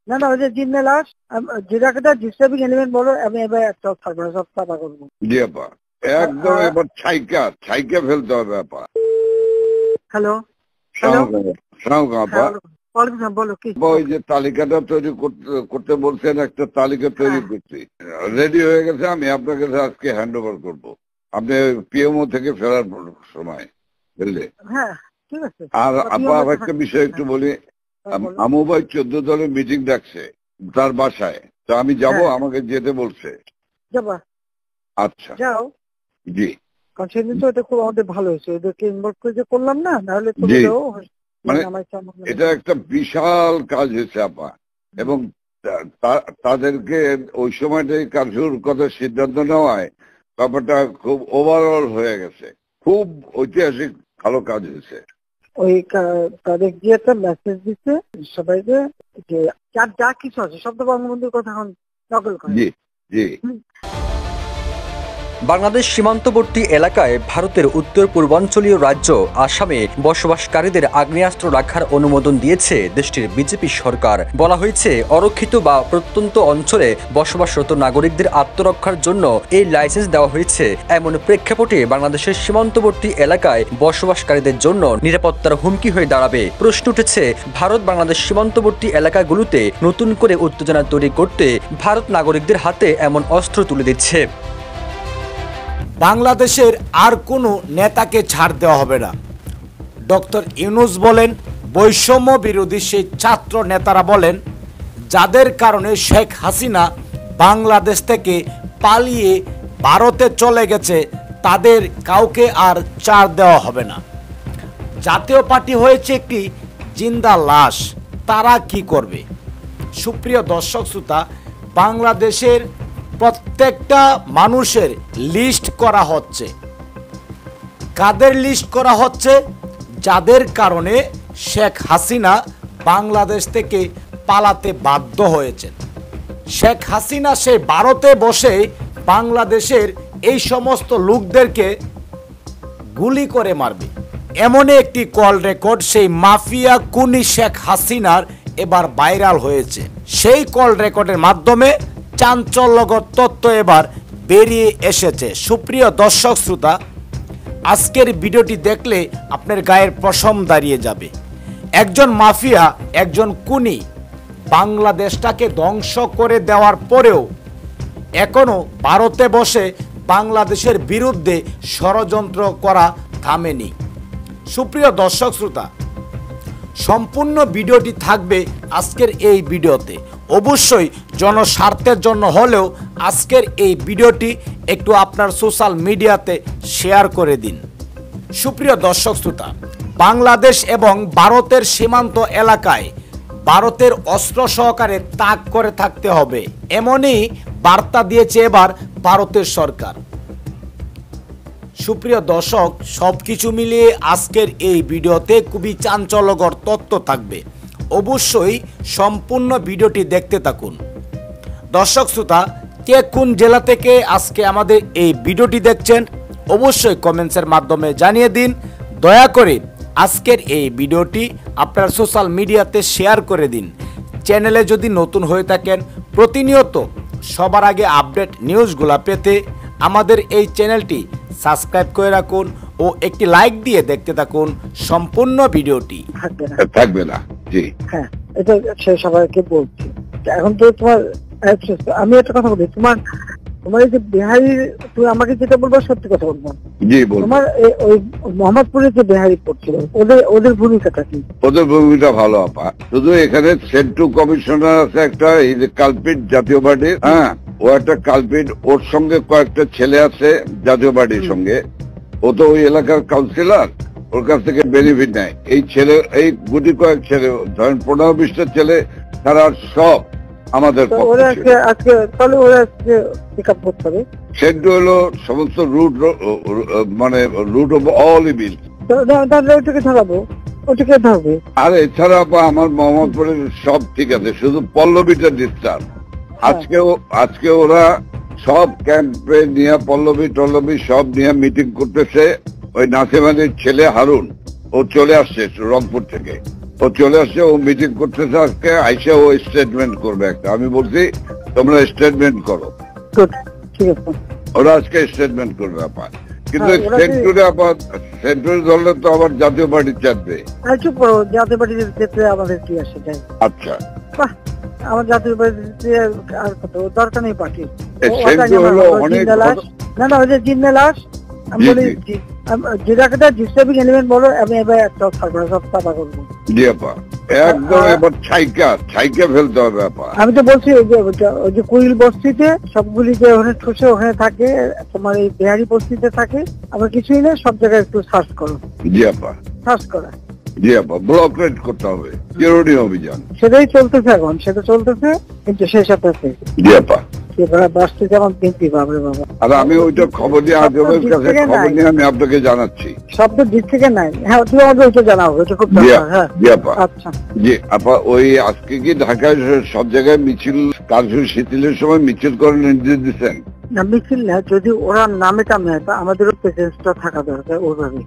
না না, ওই যে জিম্মে লাশ যেটাকে ডিস্টার্বিং এলিমেন্ট বলো, আমি এবার একটা থাকবো না, সব সাফা করবো। জি আপা, একদম এবার ছাইকা ফেলতে হবে আপা। হ্যালো আপা, বলো কি? ওই যে তালিকাটা তৈরি করতে বলছেন, একটা তালিকা তৈরি করছি, রেডি হয়ে গেছে। আমি আপনার কাছে আজকে হ্যান্ড ওভার করবো, আপনি পিএমও থেকে ফেরার সময়, বুঝলে? হ্যাঁ ঠিক আছে। আর আপা একটা বিষয় একটু বলি, আমু ভাই 14 দলের মিটিং ডাকছে তার বাসায়, তো আমি যাব, আমাকে যেতে বলছে। যাবা? আচ্ছা যাও। জি, কারণ সেদিন তো এটা খুব আমাদের ভালো হয়েছে, ওদেরকে ইনভলভ করে যে করলাম না, নাহলে তো মানে এটা একটা বিশাল কাজ হয়েছে আপা। এবং তাদেরকে ওই সময়টাই কারফিউর কথা সিদ্ধান্ত নেওয়ায় ব্যাপারটা খুব ওভারঅল হয়ে গেছে, খুব ঐতিহাসিক ভালো কাজ হয়েছে। ওই তাদের গিয়ে একটা মেসেজ দিচ্ছে সবাইকে যে যা কিছু আছে সব তো বঙ্গবন্ধুর কথা এখন নকল করে। জি জি। বাংলাদেশ সীমান্তবর্তী এলাকায় ভারতের উত্তর পূর্বাঞ্চলীয় রাজ্য আসামে বসবাসকারীদের আগ্নেয়াস্ত্র রাখার অনুমোদন দিয়েছে দেশটির বিজেপি সরকার। বলা হয়েছে, অরক্ষিত বা প্রত্যন্ত অঞ্চলে বসবাসরত নাগরিকদের আত্মরক্ষার জন্য এই লাইসেন্স দেওয়া হয়েছে। এমন প্রেক্ষাপটে বাংলাদেশের সীমান্তবর্তী এলাকায় বসবাসকারীদের জন্য নিরাপত্তার হুমকি হয়ে দাঁড়াবে। প্রশ্ন উঠেছে, ভারত বাংলাদেশ সীমান্তবর্তী এলাকাগুলোতে নতুন করে উত্তেজনা তৈরি করতে ভারত নাগরিকদের হাতে এমন অস্ত্র তুলে দিচ্ছে। বাংলাদেশের আর কোনো নেতাকে ছাড় দেওয়া হবে না। ডক্টর ইউনূস বলেন, বৈষম্য বিরোধী সেই ছাত্র নেতারা বলেন, যাদের কারণে শেখ হাসিনা বাংলাদেশ থেকে পালিয়ে ভারতে চলে গেছে, তাদের কাউকে আর ছাড় দেওয়া হবে না। জাতীয় পার্টি হয়েছে একটি জিন্দা লাশ, তারা কি করবে? সুপ্রিয় দর্শক শ্রোতা, বাংলাদেশের প্রত্যেকটা মানুষের লিস্ট করা হচ্ছে। কাদের লিস্ট করা হচ্ছে? যাদের কারণে শেখ হাসিনা বাংলাদেশ থেকে পালাতে বাধ্য হয়েছেন। শেখ হাসিনা সেই ভারতে বসে বাংলাদেশের এই সমস্ত লোকদেরকে গুলি করে মারবে, এমনই একটি কল রেকর্ড সেই মাফিয়া খুনি শেখ হাসিনার এবার ভাইরাল হয়েছে। সেই কল রেকর্ডের মাধ্যমে চাঞ্চল্যকর তথ্য এবার বেরিয়ে এসেছে। সুপ্রিয় দর্শক শ্রোতা, আজকের ভিডিওটি দেখলে আপনার গায়ের পশম দাঁড়িয়ে যাবে। একজন মাফিয়া, একজন খুনি বাংলাদেশটাকে ধ্বংস করে দেওয়ার পরেও এখনো ভারতে বসে বাংলাদেশের বিরুদ্ধে ষড়যন্ত্র করা থামেনি। সুপ্রিয় দর্শক শ্রোতা, সম্পূর্ণ ভিডিওটি থাকবে আজকের এই ভিডিওতে। অবশ্যই জনস্বার্থের জন্য হলেও আজকের এই ভিডিওটি একটু আপনার সোশ্যাল মিডিয়াতে শেয়ার করে দিন। সুপ্রিয় দর্শক শ্রোতা, বাংলাদেশ এবং ভারতের সীমান্ত এলাকায় ভারতের অস্ত্র সহকারে তাক করে থাকতে হবে, এমনই বার্তা দিয়েছে এবার ভারতের সরকার। সুপ্রিয় দর্শক, সব কিছু মিলিয়ে আজকের এই ভিডিওতে খুবই চাঞ্চল্যকর তথ্য থাকবে। অবশ্যই সম্পূর্ণ ভিডিওটি দেখতে থাকুন। দর্শক শ্রোতা, কে কোন জেলা থেকে আজকে আমাদের এই ভিডিওটি দেখছেন অবশ্যই কমেন্টসের মাধ্যমে জানিয়ে দিন। দয়া করে আজকের এই ভিডিওটি আপনার সোশ্যাল মিডিয়াতে শেয়ার করে দিন। চ্যানেলে যদি নতুন হয়ে থাকেন, প্রতিনিয়ত সবার আগে আপডেট নিউজগুলো পেতে আমাদের এই চ্যানেলটি সাবস্ক্রাইব করে রাখুন ও একটি লাইক দিয়ে দেখতে থাকুন সম্পূর্ণ ভিডিওটি। থাকবে না? জি হ্যাঁ, এটা সবাইকে বলছি। এখন তো তোমার, আমি একটা কথা বলি, তোমার এই যে বিহারি, তুমি আমাকে যেটা বলবো সত্যি কথা বলবো। জি বলবো। তোমার ওই মোহাম্মদপুরে যে বিহারি পড়ছিল, ওদের ভূমিকাটা কি? ওদের ভূমিকা ভালো আপা, শুধু এখানে সেন্ট্রাল কমিশনার আছে একটা, এই যে কালপিট জাতীয় পার্টির, হ্যাঁ ও একটা কালপিট, ওর সঙ্গে কয়েকটা ছেলে আছে জাতীয় পার্টির সঙ্গে, ও তো ওই এলাকার কাউন্সিলর, ওর কাছ থেকে বেনিফিট নেয়। এই ছেলে, এই গুটি কয়েক ছেলে, ধরেন 15-20টা ছেলে, তারা সব আমাদের সেন্টু হলো সমস্ত রুট, মানে রুট অফ অল ইভিল। আর এছাড়া আমার মোহাম্মদপুরের সব ঠিক আছে, শুধু পল্লবীটা ডিস্টার্ব। আজকে ওরা সব ক্যাম্পে নিয়ে পল্লবী সব নিয়ে মিটিং করতেছে। ওই নাসিম আলীর ছেলে হারুন, ও চলে আসছে রংপুর থেকে, ও চলে আসছে, ও মিটিং করতেছে আজকে, আইসা ও স্টেটমেন্ট করবে একটা। আমি বলছি তোমরা স্টেটমেন্ট করো। গুড, ঠিক আছে। ওরা আজকে স্টেটমেন্ট করবে আপা, কিন্তু হ্যাঁ, ওরা সেন্টুরে আবার সেন্টুরে ধরলে তো আবার জাতীয় পার্টি চাপবে। চুপ করো, জাতীয় পার্টির ক্ষেত্রে আমাদের কি আসে যায়? আচ্ছা, বাহ, আমার জাতীয় পার্টিতে আর কত দরকার নেই পার্টির। সেন্টু হলো অনেক না না, ওই যে জিন্না লাশ, আমি জি, বলি জি। যেটাকে ডিস্টার্বিং এলিমেন্ট বলো, আমি এবার একটা সব সাফা করবো। জি আপা, একদম এবার ছাইকা ফেলতে হবে আপা। আমি তো বলছি ওই যে কুইল বস্তিতে সবগুলি যে ওখানে ঠুসে ওখানে থাকে, তোমার এই বিহারি বস্তিতে থাকে, আবার কিছুই না, সব জায়গায় একটু সার্চ করো। জি আপা, সার্চ করা, জি আপা, ব্লক রেড করতে হবে, চিরুনি অভিযান। সেটাই চলতেছে এখন, সেটা চলতেছে, কিন্তু শেষ হতেছে। জি আপা, বাসটি যেমন বিনতি, বাবরে বাবা। আর আমি ওইটা খবর নিয়ে আজমের কাছে খবর নিয়ে আমি আপনাকে জানাচ্ছি। শব্দ দিক থেকে নাই। হ্যাঁ, তুমি আমাকে ওইটা জানাও, ওইটা খুব জি দরকার। হ্যাঁ, জি আপা, আচ্ছা। জি আপা, ওই আজকে কি ঢাকায় সব জায়গায় মিছিল, কারফিউ শিথিলের সময় মিছিল করার নির্দেশ দিচ্ছেন? না, মিছিল না, যদি ওরা নামে টামে, আমাদেরও প্রেজেন্সটা থাকা দরকার ওইভাবে।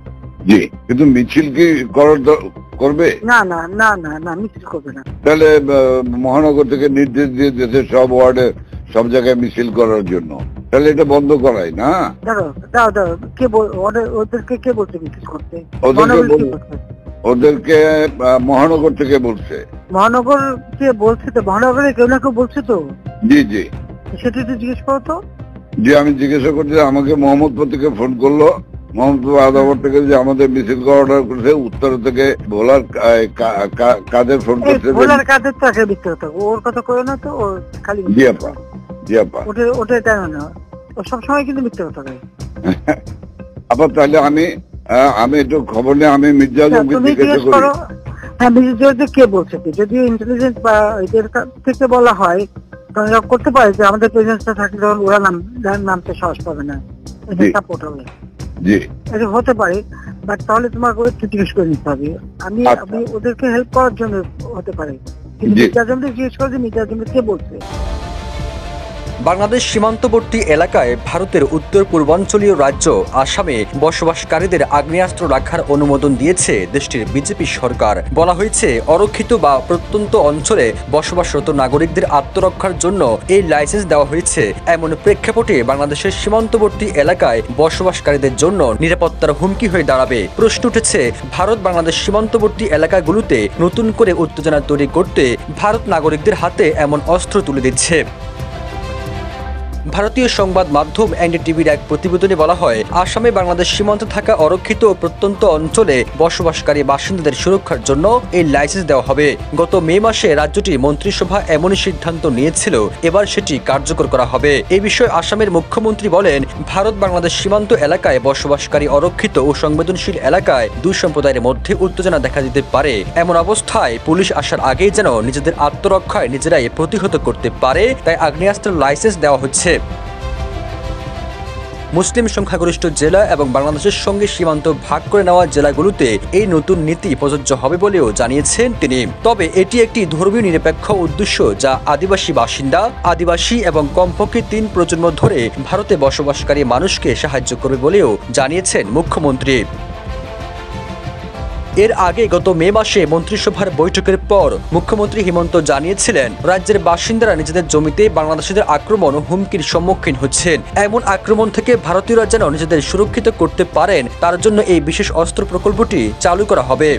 জি, কিন্তু মিছিল কি করার করবে? না না না না না, মিছিল করবে না। তাহলে মহানগর থেকে নির্দেশ দিয়ে দিয়েছে সব ওয়ার্ডে সব জায়গায় মিছিল করার জন্য, তাহলে এটা বন্ধ করাই না? দাও, কে ওদেরকে কে বলছে মিছিল করতে? ওদেরকে মহানগর থেকে বলছে। মহানগর কে বলছে? তো মহানগরে কেউ না কেউ বলছে তো। জি জি সেটা একটু জিজ্ঞেস করো তো। জি, আমি জিজ্ঞাসা করছি, আমাকে মোহাম্মদপুর থেকে ফোন করলো, মোহাম্মদপুর আদাবর থেকে যে আমাদের মিছিল করা অর্ডার করেছে, উত্তর থেকে ভোলার কাদের ফোন করছে। ভোলার কাদের তো আসলে মিথ্যে কথা, ওর কথা কই না তো, ওর খালি জি আপা, জি আপা, ওটা কেন না, ও সবসময় কিন্তু মিথ্যে কথা কয়। আপা তাহলে আমি একটু খবর নিয়ে আমি মির্জা আজমকে তুমি জিজ্ঞাসা জিজ্ঞেস করি। করো। হ্যাঁ, মির্জা কে বলছে, কি যদি ইন্টেলিজেন্স বা এদের থেকে বলা হয়, তখন এরা করতে পারে যে আমাদের প্রেজেন্সটা থাকলে তখন ওরা নামতে সাহস পাবে না, এটা জি। সাপোর্ট হবে। জি এটা হতে পারে, বাট তাহলে তোমাকে একটু জিজ্ঞেস করে নিতে হবে। আমি আচ্ছা। ওদেরকে হেল্প করার জন্য হতে পারে, কিন্তু জি। মির্জা আজমকে জিজ্ঞেস করে যে মির্জা আজমকে কে বলছে। বাংলাদেশ সীমান্তবর্তী এলাকায় ভারতের উত্তর পূর্বাঞ্চলীয় রাজ্য আসামে বসবাসকারীদের আগ্নেয়াস্ত্র রাখার অনুমোদন দিয়েছে দেশটির বিজেপি সরকার। বলা হয়েছে, অরক্ষিত বা প্রত্যন্ত অঞ্চলে বসবাসরত নাগরিকদের আত্মরক্ষার জন্য এই লাইসেন্স দেওয়া হয়েছে। এমন প্রেক্ষাপটে বাংলাদেশের সীমান্তবর্তী এলাকায় বসবাসকারীদের জন্য নিরাপত্তার হুমকি হয়ে দাঁড়াবে। প্রশ্ন উঠেছে, ভারত বাংলাদেশ সীমান্তবর্তী এলাকাগুলোতে নতুন করে উত্তেজনা তৈরি করতে ভারত নাগরিকদের হাতে এমন অস্ত্র তুলে দিচ্ছে। ভারতীয় সংবাদ মাধ্যম এনডিটিভির এক প্রতিবেদনে বলা হয়, আসামে বাংলাদেশ সীমান্তে থাকা অরক্ষিত ও প্রত্যন্ত অঞ্চলে বসবাসকারী বাসিন্দাদের সুরক্ষার জন্য এই লাইসেন্স দেওয়া হবে। গত মে মাসে রাজ্যটির মন্ত্রিসভা এমনই সিদ্ধান্ত নিয়েছিল, এবার সেটি কার্যকর করা হবে। এই বিষয়ে আসামের মুখ্যমন্ত্রী বলেন, ভারত বাংলাদেশ সীমান্ত এলাকায় বসবাসকারী অরক্ষিত ও সংবেদনশীল এলাকায় দুই সম্প্রদায়ের মধ্যে উত্তেজনা দেখা দিতে পারে। এমন অবস্থায় পুলিশ আসার আগেই যেন নিজেদের আত্মরক্ষায় নিজেরাই প্রতিহত করতে পারে, তাই আগ্নেয়াস্ত্রের লাইসেন্স দেওয়া হচ্ছে। মুসলিম সংখ্যাগরিষ্ঠ জেলা এবং বাংলাদেশের সঙ্গে সীমান্ত ভাগ করে নেওয়া জেলাগুলোতে এই নতুন নীতি প্রযোজ্য হবে বলেও জানিয়েছেন তিনি। তবে এটি একটি ধর্মীয় নিরপেক্ষ উদ্দেশ্য, যা আদিবাসী বাসিন্দা, আদিবাসী এবং কমপক্ষে 3 প্রজন্ম ধরে ভারতে বসবাসকারী মানুষকে সাহায্য করবে বলেও জানিয়েছেন মুখ্যমন্ত্রী। এর আগে গত মে মাসে মন্ত্রিসভার বৈঠকের পর মুখ্যমন্ত্রী হিমন্ত জানিয়েছিলেন, রাজ্যের বাসিন্দারা নিজেদের জমিতে বাংলাদেশিদের আক্রমণ ও হুমকির সম্মুখীন হচ্ছেন। এমন আক্রমণ থেকে ভারতীয়রা যেন নিজেদের সুরক্ষিত করতে পারেন, তার জন্য এই বিশেষ অস্ত্র প্রকল্পটি চালু করা হবে।